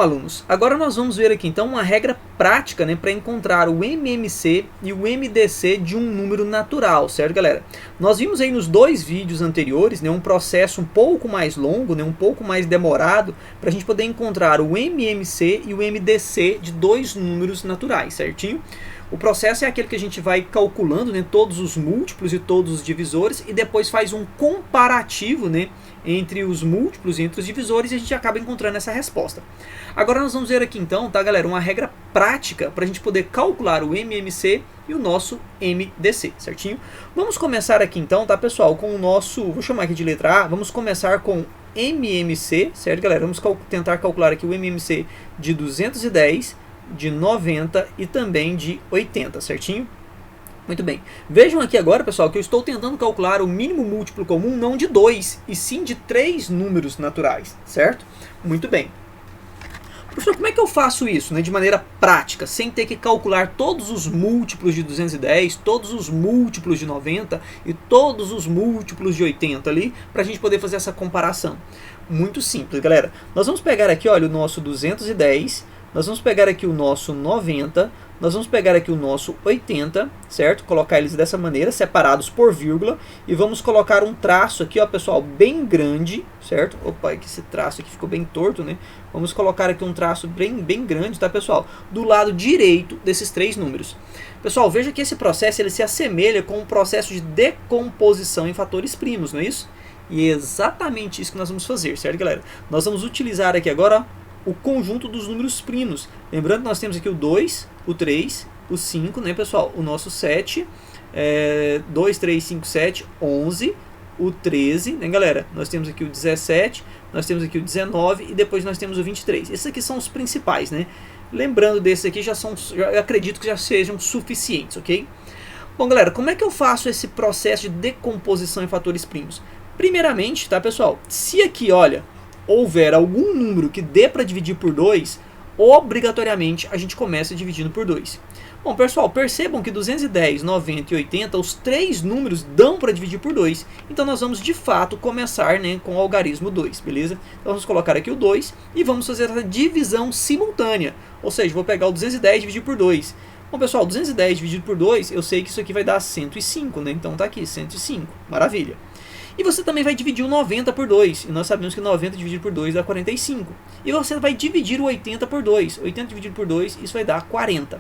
alunos, agora nós vamos ver aqui então uma regra prática, né, para encontrar o MMC e o MDC de um número natural, certo, galera? Nós vimos aí nos dois vídeos anteriores, né, um processo um pouco mais longo, né, um pouco mais demorado, para a gente poder encontrar o MMC e o MDC de dois números naturais, certinho? O processo é aquele que a gente vai calculando, né, todos os múltiplos e todos os divisores e depois faz um comparativo, né, entre os múltiplos e entre os divisores e a gente acaba encontrando essa resposta. Agora nós vamos ver aqui então, tá, galera, uma regra prática para a gente poder calcular o MMC e o nosso MDC, certinho? Vamos começar aqui então, tá, pessoal, com o nosso, vou chamar aqui de letra A, vamos começar com MMC, certo, galera? Vamos tentar calcular aqui o MMC de 210, de 90 e também de 80, certinho? Muito bem. Vejam aqui agora, pessoal, que eu estou tentando calcular o mínimo múltiplo comum não de 2, e sim de 3 números naturais, certo? Muito bem. Professor, como é que eu faço isso, né, de maneira prática, sem ter que calcular todos os múltiplos de 210, todos os múltiplos de 90 e todos os múltiplos de 80 ali, para a gente poder fazer essa comparação? Muito simples, galera. Nós vamos pegar aqui, olha, o nosso 210, nós vamos pegar aqui o nosso 90, nós vamos pegar aqui o nosso 80, certo? Colocar eles dessa maneira, separados por vírgula, e vamos colocar um traço aqui, ó, pessoal, bem grande, certo? Opa, é que esse traço aqui ficou bem torto, né? Vamos colocar aqui um traço bem grande, tá, pessoal? Do lado direito desses três números. Pessoal, veja que esse processo ele se assemelha com o processo de decomposição em fatores primos, não é isso? E é exatamente isso que nós vamos fazer, certo, galera? Nós vamos utilizar aqui agora, ó, o conjunto dos números primos. Lembrando que nós temos aqui o 2, o 3, o 5, né, pessoal? O nosso 7, 2, 3, 5, 7, 11, o 13, né, galera? Nós temos aqui o 17, nós temos aqui o 19 e depois nós temos o 23. Esses aqui são os principais, né? Lembrando desses aqui, eu acredito que já sejam suficientes, ok? Bom, galera, como é que eu faço esse processo de decomposição em fatores primos? Primeiramente, tá, pessoal? Se aqui, olha, houver algum número que dê para dividir por 2, obrigatoriamente a gente começa dividindo por 2. Bom, pessoal, percebam que 210, 90 e 80, os três números dão para dividir por 2. Então nós vamos de fato começar, né, com o algarismo 2, beleza? Então vamos colocar aqui o 2 e vamos fazer essa divisão simultânea. Ou seja, vou pegar o 210 e dividir por 2. Bom, pessoal, 210 dividido por 2, eu sei que isso aqui vai dar 105, né? Então tá aqui, 105. Maravilha. E você também vai dividir o 90 por 2. E nós sabemos que 90 dividido por 2 dá 45. E você vai dividir o 80 por 2. 80 dividido por 2, isso vai dar 40.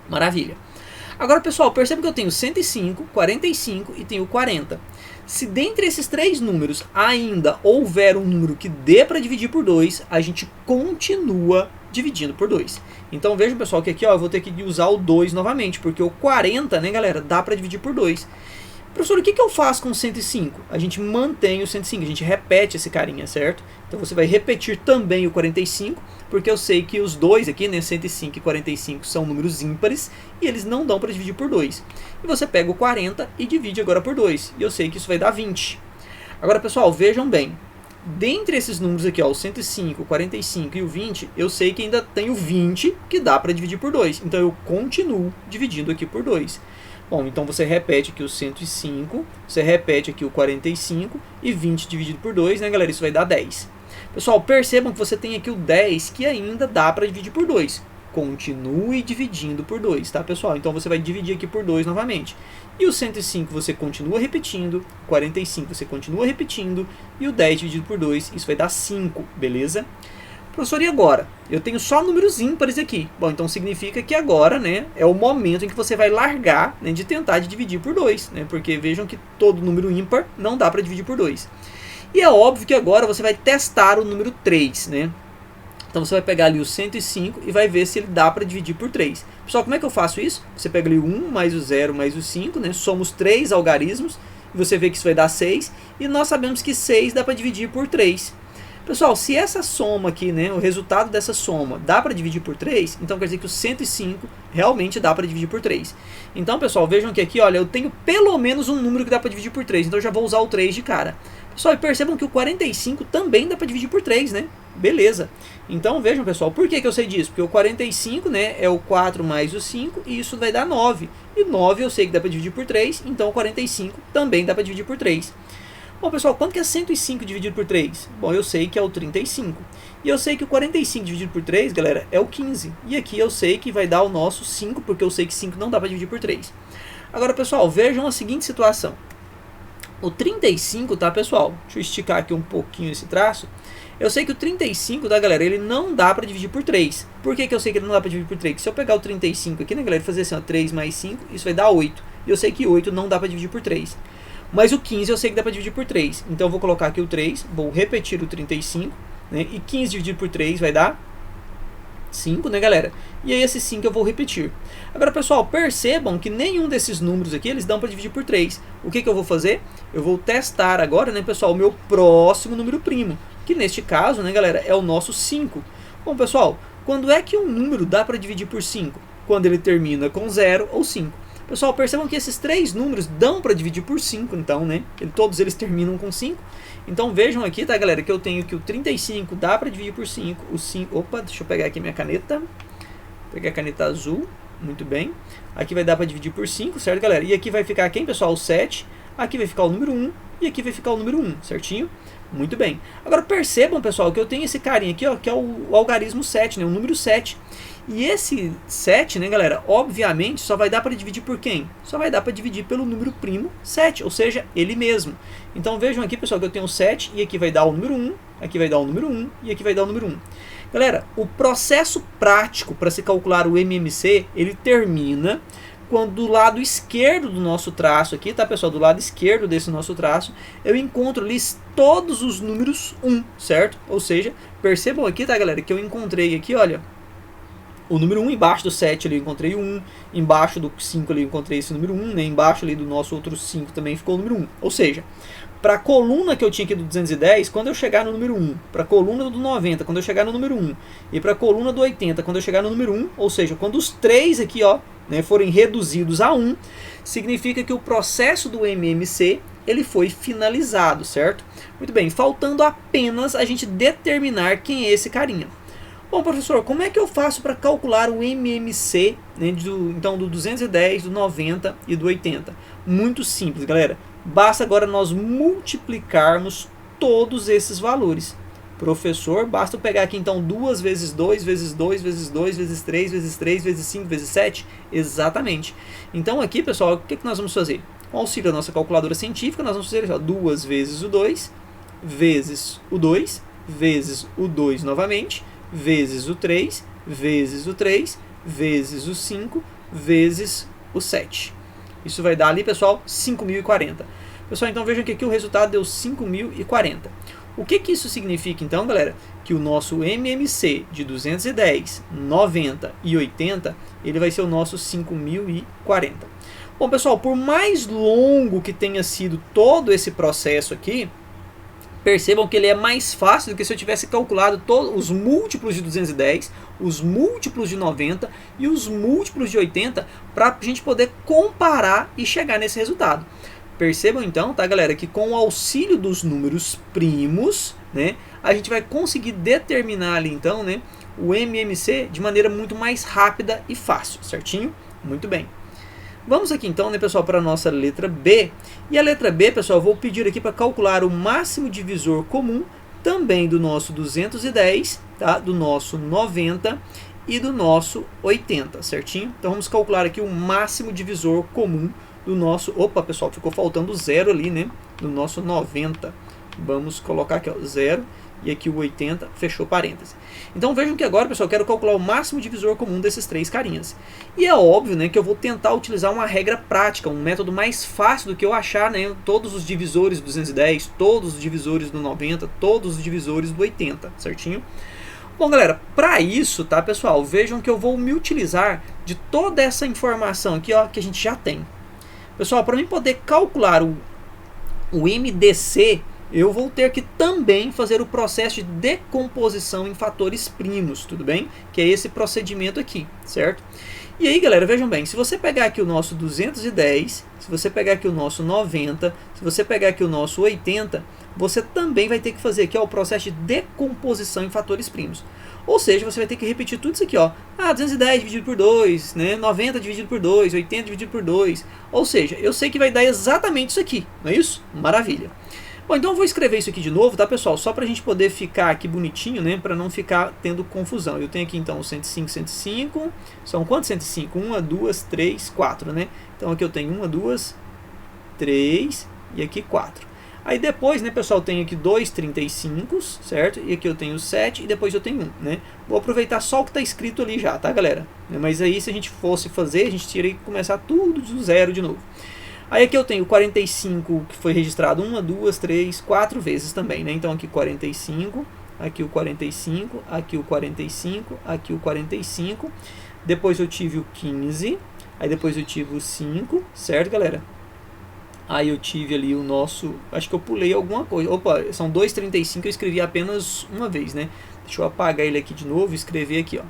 Maravilha. Agora, pessoal, perceba que eu tenho 105, 45 e tenho 40. Se dentre esses três números ainda houver um número que dê para dividir por 2, a gente continua dividindo por 2. Então vejam, pessoal, que aqui, ó, eu vou ter que usar o 2 novamente, porque o 40, né, galera, dá para dividir por 2. Professor, o que eu faço com o 105? A gente mantém o 105, a gente repete esse carinha, certo? Então você vai repetir também o 45, porque eu sei que os dois aqui, né, 105 e 45, são números ímpares e eles não dão para dividir por 2. E você pega o 40 e divide agora por 2, e eu sei que isso vai dar 20. Agora, pessoal, vejam bem, dentre esses números aqui, ó, o 105, o 45 e o 20, eu sei que ainda tem o 20 que dá para dividir por 2, então eu continuo dividindo aqui por 2. Bom, então você repete aqui o 105, você repete aqui o 45 e 20 dividido por 2, né, galera? Isso vai dar 10. Pessoal, percebam que você tem aqui o 10 que ainda dá para dividir por 2. Continue dividindo por 2, tá, pessoal? Então você vai dividir aqui por 2 novamente. E o 105 você continua repetindo, o 45 você continua repetindo e o 10 dividido por 2, isso vai dar 5, beleza? Professor, e agora? Eu tenho só números ímpares aqui. Bom, então significa que agora, né, é o momento em que você vai largar, né, de tentar dividir por 2, né, porque vejam que todo número ímpar não dá para dividir por 2. E é óbvio que agora você vai testar o número 3, né? Então você vai pegar ali o 105 e vai ver se ele dá para dividir por 3. Pessoal, como é que eu faço isso? Você pega ali o 1 mais o 0 mais o 5, né? Somos 3 algarismos e você vê que isso vai dar 6. E nós sabemos que 6 dá para dividir por 3. Pessoal, se essa soma aqui, né, o resultado dessa soma dá para dividir por 3, então quer dizer que o 105 realmente dá para dividir por 3. Então, pessoal, vejam que aqui, olha, eu tenho pelo menos um número que dá para dividir por 3, então eu já vou usar o 3 de cara. Pessoal, e percebam que o 45 também dá para dividir por 3, né? Beleza. Então, vejam, pessoal, por que eu sei disso? Porque o 45, né, é o 4 mais o 5, e isso vai dar 9. E 9 eu sei que dá para dividir por 3, então o 45 também dá para dividir por 3. Bom, pessoal, quanto que é 105 dividido por 3? Bom, eu sei que é o 35. E eu sei que o 45 dividido por 3, galera, é o 15. E aqui eu sei que vai dar o nosso 5, porque eu sei que 5 não dá para dividir por 3. Agora, pessoal, vejam a seguinte situação. O 35, tá, pessoal? Deixa eu esticar aqui um pouquinho esse traço. Eu sei que o 35, tá, galera, ele não dá para dividir por 3. Por que eu sei que ele não dá para dividir por 3? Porque se eu pegar o 35 aqui, né, galera, e fazer assim, ó, 3 mais 5, isso vai dar 8. E eu sei que 8 não dá para dividir por 3. Mas o 15 eu sei que dá para dividir por 3. Então eu vou colocar aqui o 3, vou repetir o 35, né? E 15 dividido por 3 vai dar 5, né, galera? E aí esse 5 eu vou repetir. Agora, pessoal, percebam que nenhum desses números aqui, eles dão para dividir por 3. O que eu vou fazer? Eu vou testar agora, né, pessoal, o meu próximo número primo, que neste caso, né, galera, é o nosso 5. Bom, pessoal, quando é que um número dá para dividir por 5? Quando ele termina com 0 ou 5. Pessoal, percebam que esses três números dão para dividir por 5, então, né? Todos eles terminam com 5. Então vejam aqui, tá, galera, que eu tenho que o 35 dá para dividir por 5. O 5, opa, deixa eu pegar aqui minha caneta. Vou pegar a caneta azul, muito bem. Aqui vai dar para dividir por 5, certo, galera? E aqui vai ficar quem, pessoal? O 7. Aqui vai ficar o número 1 e aqui vai ficar o número 1, certinho? Muito bem. Agora percebam, pessoal, que eu tenho esse carinha aqui, ó, que é o algarismo 7, né? O número 7. E esse 7, né, galera, obviamente só vai dar para dividir por quem? Só vai dar para dividir pelo número primo 7, ou seja, ele mesmo. Então vejam aqui, pessoal, que eu tenho 7 e aqui vai dar o número 1, aqui vai dar o número 1 e aqui vai dar o número 1. Galera, o processo prático para se calcular o MMC, ele termina quando do lado esquerdo do nosso traço aqui, tá, pessoal? Do lado esquerdo desse nosso traço, eu encontro ali todos os números 1, certo? Ou seja, percebam aqui, tá, galera, que eu encontrei aqui, olha, o número 1 embaixo do 7 ali eu encontrei o 1, embaixo do 5 ali eu encontrei esse número 1, né? Embaixo ali do nosso outro 5 também ficou o número 1. Ou seja, para a coluna que eu tinha aqui do 210, quando eu chegar no número 1, para a coluna do 90, quando eu chegar no número 1, e para a coluna do 80, quando eu chegar no número 1, ou seja, quando os três aqui, ó, né, forem reduzidos a 1, significa que o processo do MMC ele foi finalizado, certo? Muito bem, faltando apenas a gente determinar quem é esse carinha. Bom, professor, como é que eu faço para calcular o MMC, né, então do 210, do 90 e do 80? Muito simples, galera. Basta agora nós multiplicarmos todos esses valores. Professor, basta eu pegar aqui então 2 vezes 2, vezes 2, vezes 2, vezes 3, vezes 3, vezes 5, vezes 7? Exatamente. Então aqui, pessoal, o que nós vamos fazer? Com o auxílio da nossa calculadora científica, nós vamos fazer 2 vezes o 2, vezes o 2, vezes o 2 novamente, vezes o 3, vezes o 3, vezes o 5, vezes o 7. Isso vai dar ali, pessoal, 5.040. Pessoal, então vejam que aqui o resultado deu 5.040. O que isso significa, então, galera? Que o nosso MMC de 210, 90 e 80, ele vai ser o nosso 5.040. Bom, pessoal, por mais longo que tenha sido todo esse processo aqui, percebam que ele é mais fácil do que se eu tivesse calculado todos os múltiplos de 210, os múltiplos de 90 e os múltiplos de 80 para a gente poder comparar e chegar nesse resultado. Percebam então, tá, galera, que com o auxílio dos números primos, né, a gente vai conseguir determinar ali então, né, o MMC de maneira muito mais rápida e fácil, certinho? Muito bem. Vamos aqui então, né, pessoal, para a nossa letra B. E a letra B, pessoal, eu vou pedir aqui para calcular o máximo divisor comum também do nosso 210, tá? Do nosso 90 e do nosso 80, certinho? Então vamos calcular aqui o máximo divisor comum do nosso... Opa, pessoal, ficou faltando 0 ali, né? Do nosso 90. Vamos colocar aqui, ó, 0. E aqui o 80, fechou parêntese. Então vejam que agora, pessoal, eu quero calcular o máximo divisor comum desses três carinhas. E é óbvio, né, que eu vou tentar utilizar uma regra prática, um método mais fácil do que eu achar, né, todos os divisores do 210, todos os divisores do 90, todos os divisores do 80, certinho? Bom, galera, para isso, tá, pessoal, vejam que eu vou me utilizar de toda essa informação aqui, ó, que a gente já tem. Pessoal, para mim poder calcular o MDC, eu vou ter que também fazer o processo de decomposição em fatores primos, tudo bem? Que é esse procedimento aqui, certo? E aí, galera, vejam bem, se você pegar aqui o nosso 210, se você pegar aqui o nosso 90, se você pegar aqui o nosso 80, você também vai ter que fazer aqui, ó, o processo de decomposição em fatores primos. Ou seja, você vai ter que repetir tudo isso aqui, ó. 210 dividido por 2, né? 90 dividido por 2, 80 dividido por 2. Ou seja, eu sei que vai dar exatamente isso aqui, não é isso? Maravilha. Bom, então eu vou escrever isso aqui de novo, tá, pessoal? Só para a gente poder ficar aqui bonitinho, né? Para não ficar tendo confusão. Eu tenho aqui, então, 105, 105. São quantos 105? 1, 2, 3, 4, né? Então aqui eu tenho 1, 2, 3 e aqui 4. Aí depois, né, pessoal, eu tenho aqui 2 35, certo? E aqui eu tenho 7 e depois eu tenho 1, né? Vou aproveitar só o que está escrito ali já, tá, galera? Mas aí, se a gente fosse fazer, a gente teria que começar tudo do zero de novo. Aí aqui eu tenho 45, que foi registrado 1, 2, 3, 4 vezes também, né? Então aqui 45, aqui o 45, aqui o 45, aqui o 45. Depois eu tive o 15, aí depois eu tive o 5, certo, galera? Aí eu tive ali o nosso... Acho que eu pulei alguma coisa. Opa, são 2,35, eu escrevi apenas uma vez, né? Deixa eu apagar ele aqui de novo e escrever aqui, ó.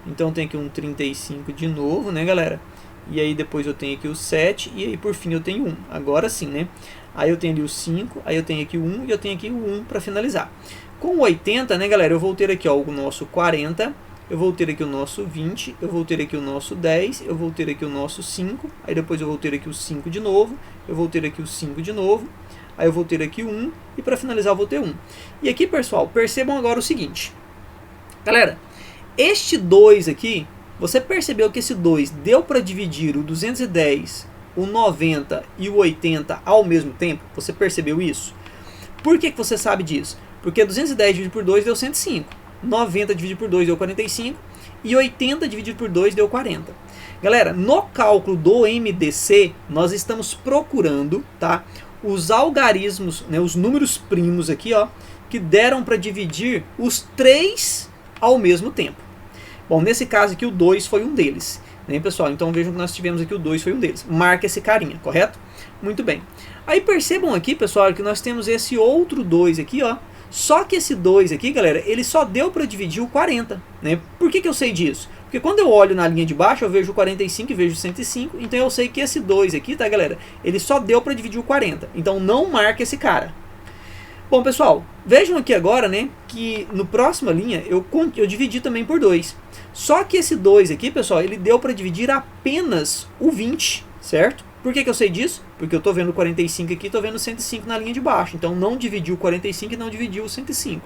Então tem aqui um 35 de novo, né, galera? E aí depois eu tenho aqui o 7 e aí por fim eu tenho 1. Agora sim, né? Aí eu tenho ali o 5, aí eu tenho aqui o 1 e eu tenho aqui o 1 para finalizar. Com o 80, né, galera? Eu vou ter aqui, ó, o nosso 40... Eu vou ter aqui o nosso 20, eu vou ter aqui o nosso 10, eu vou ter aqui o nosso 5, aí depois eu vou ter aqui o 5 de novo, eu vou ter aqui o 5 de novo, aí eu vou ter aqui o 1, e para finalizar eu vou ter 1. E aqui, pessoal, percebam agora o seguinte. Galera, este 2 aqui, você percebeu que esse 2 deu para dividir o 210, o 90 e o 80 ao mesmo tempo? Você percebeu isso? Por que você sabe disso? Porque 210 dividido por 2 deu 105. 90 dividido por 2 deu 45 e 80 dividido por 2 deu 40. Galera, no cálculo do MDC, nós estamos procurando, tá, os algarismos, né, os números primos aqui, ó, que deram para dividir os 3 ao mesmo tempo. Bom, nesse caso aqui o 2 foi um deles, né, pessoal? Então vejam que nós tivemos aqui o 2 foi um deles. Marca esse carinha, correto? Muito bem. Aí percebam aqui, pessoal, que nós temos esse outro 2 aqui, ó. Só que esse 2 aqui, galera, ele só deu para dividir o 40, né? Por que eu sei disso? Porque quando eu olho na linha de baixo, eu vejo o 45 e vejo o 105, então eu sei que esse 2 aqui, tá, galera? Ele só deu para dividir o 40, então não marca esse cara. Bom, pessoal, vejam aqui agora, né, que no próxima linha eu dividi também por 2. Só que esse 2 aqui, pessoal, ele deu para dividir apenas o 20, certo? Por que eu sei disso? Porque eu estou vendo o 45 aqui, estou vendo o 105 na linha de baixo. Então não dividiu o 45 e não dividiu o 105.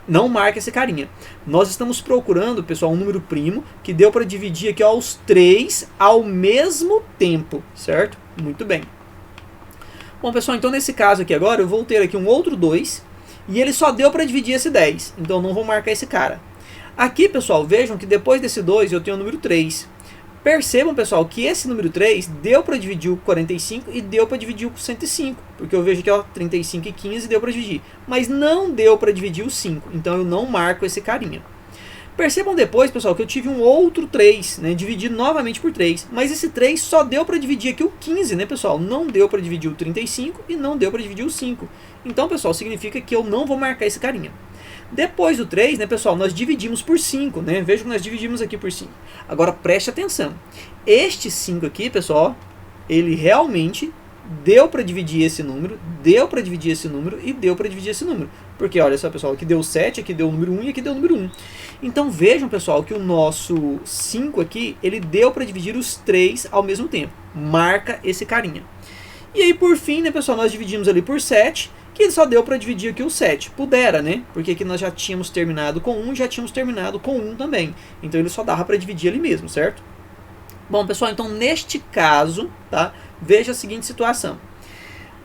Não marca esse carinha. Nós estamos procurando, pessoal, um número primo que deu para dividir aqui, ó, os 3 ao mesmo tempo, certo? Muito bem. Bom, pessoal, então nesse caso aqui agora eu vou ter aqui um outro 2 e ele só deu para dividir esse 10. Então não vou marcar esse cara. Aqui, pessoal, vejam que depois desse 2 eu tenho o número 3. Percebam, pessoal, que esse número 3 deu para dividir o 45 e deu para dividir o 105. Porque eu vejo aqui, ó, 35 e 15 deu para dividir. Mas não deu para dividir o 5. Então eu não marco esse carinha. Percebam depois, pessoal, que eu tive um outro 3, né, dividido novamente por 3. Mas esse 3 só deu para dividir aqui o 15, né, pessoal? Não deu para dividir o 35 e não deu para dividir o 5. Então, pessoal, significa que eu não vou marcar esse carinha. Depois do 3, né, pessoal, nós dividimos por 5, né? Veja que nós dividimos aqui por 5. Agora, preste atenção. Este 5 aqui, pessoal, ele realmente deu para dividir esse número, deu para dividir esse número e deu para dividir esse número. Porque, olha só, pessoal, aqui deu 7, aqui deu o número 1 e aqui deu o número 1. Então, vejam, pessoal, que o nosso 5 aqui, ele deu para dividir os 3 ao mesmo tempo. Marca esse carinha. E aí, por fim, né, pessoal, nós dividimos ali por 7, que só deu para dividir aqui o 7. Pudera, né? Porque aqui nós já tínhamos terminado com 1 e já tínhamos terminado com 1 também. Então ele só dava para dividir ali mesmo, certo? Bom, pessoal, então neste caso, tá? Veja a seguinte situação.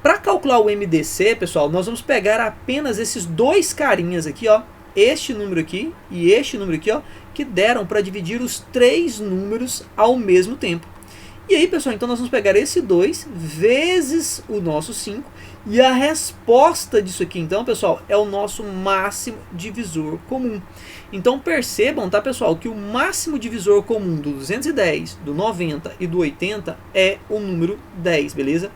Para calcular o MDC, pessoal, nós vamos pegar apenas esses dois carinhas aqui, ó. Este número aqui e este número aqui, ó, que deram para dividir os 3 números ao mesmo tempo. E aí, pessoal, então nós vamos pegar esse 2 vezes o nosso 5. E a resposta disso aqui, então, pessoal, é o nosso máximo divisor comum. Então percebam, tá, pessoal, que o máximo divisor comum do 210, do 90 e do 80 é o número 10, beleza?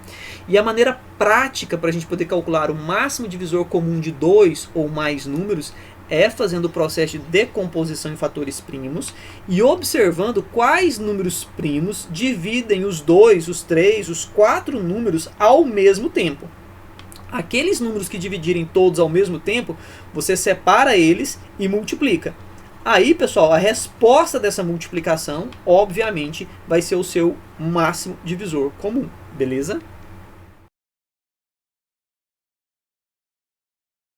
E a maneira prática para a gente poder calcular o máximo divisor comum de 2 ou mais números é fazendo o processo de decomposição em fatores primos e observando quais números primos dividem os 2, os 3, os 4 números ao mesmo tempo. Aqueles números que dividirem todos ao mesmo tempo, você separa eles e multiplica. Aí, pessoal, a resposta dessa multiplicação, obviamente, vai ser o seu máximo divisor comum, beleza?